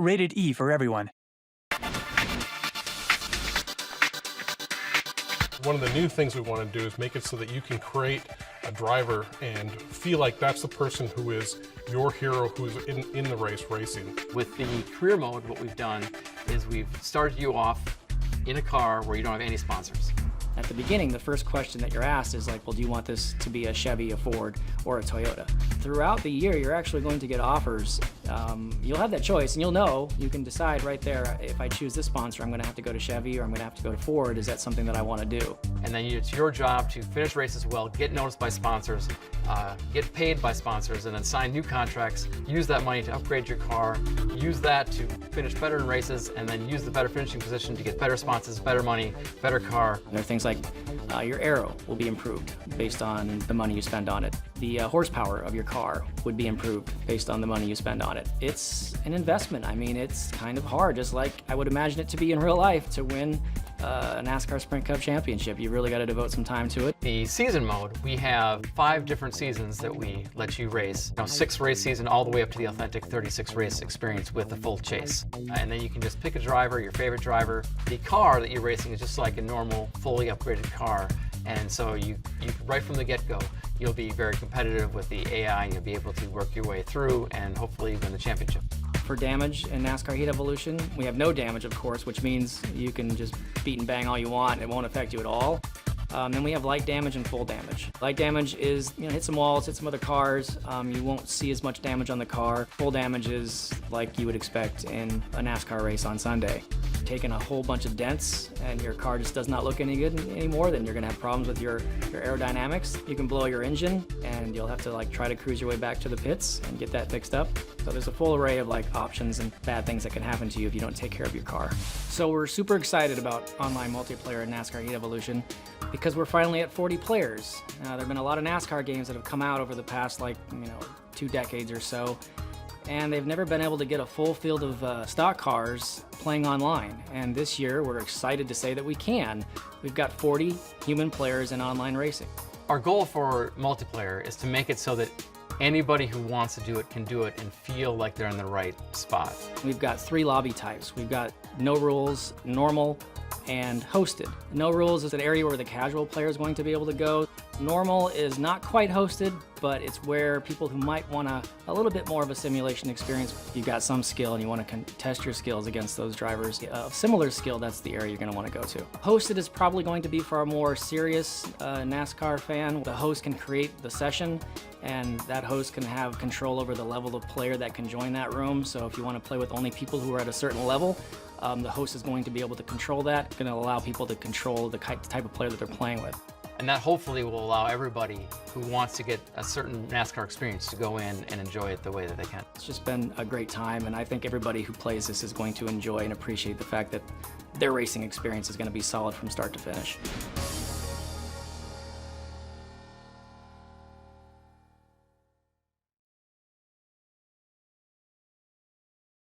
Rated E for everyone. One of the new things we want to do is make it so that you can create a driver and feel like that's the person who is your hero who's in the race racing. With the career mode, what we've done is we've started you off in a car where you don't have any sponsors. At the beginning, the first question that you're asked is like, well, do you want this to be a Chevy, a Ford, or a Toyota? Throughout the year, you're actually going to get offers. You'll have that choice, and you'll know, you can decide right there, if I choose this sponsor, I'm gonna have to go to Chevy, or I'm gonna have to go to Ford. Is that something that I wanna do? And then it's your job to finish races well, get noticed by sponsors, get paid by sponsors, and then sign new contracts, use that money to upgrade your car, use that to finish better in races, and then use the better finishing position to get better sponsors, better money, better car. There are things like your aero will be improved based on the money you spend on it. The horsepower of your car would be improved based on the money you spend on it. It's an investment. I mean, it's kind of hard, just like I would imagine it to be in real life to win a NASCAR Sprint Cup championship. You really got to devote some time to it. The season mode, we have 5 different seasons that we let you race. 6 race season all the way up to the authentic 36 race experience with the full chase. And then you can just pick a driver, your favorite driver. The car that you're racing is just like a normal, fully upgraded car. And so you right from the get-go, you'll be very competitive with the AI, and you'll be able to work your way through and hopefully win the championship. For damage in NASCAR Heat Evolution, we have no damage, of course, which means you can just beat and bang all you want. It won't affect you at all. Then we have light damage and full damage. Light damage is, hit some walls, hit some other cars. You won't see as much damage on the car. Full damage is like you would expect in a NASCAR race on Sunday. Taking a whole bunch of dents and your car just does not look any good anymore, then you're gonna have problems with your aerodynamics. You can blow your engine and you'll have to try to cruise your way back to the pits and get that fixed up. So there's a full array of options and bad things that can happen to you if you don't take care of your car. So we're super excited about online multiplayer in NASCAR Heat Evolution because we're finally at 40 players. There have been a lot of NASCAR games that have come out over the past 2 decades or so, and they've never been able to get a full field of stock cars playing online. And this year, we're excited to say that we can. We've got 40 human players in online racing. Our goal for multiplayer is to make it so that anybody who wants to do it can do it and feel like they're in the right spot. We've got 3 lobby types. We've got no rules, normal, and hosted. No rules is an area where the casual player is going to be able to go. Normal is not quite hosted, but it's where people who might want a little bit more of a simulation experience, you've got some skill and you want to test your skills against those drivers of similar skill, that's the area you're going to want to go to. Hosted is probably going to be for a more serious NASCAR fan. The host can create the session, and that host can have control over the level of player that can join that room. So if you want to play with only people who are at a certain level, the host is going to be able to control that. It's going to allow people to control the type of player that they're playing with. And that hopefully will allow everybody who wants to get a certain NASCAR experience to go in and enjoy it the way that they can. It's just been a great time, and I think everybody who plays this is going to enjoy and appreciate the fact that their racing experience is going to be solid from start to finish.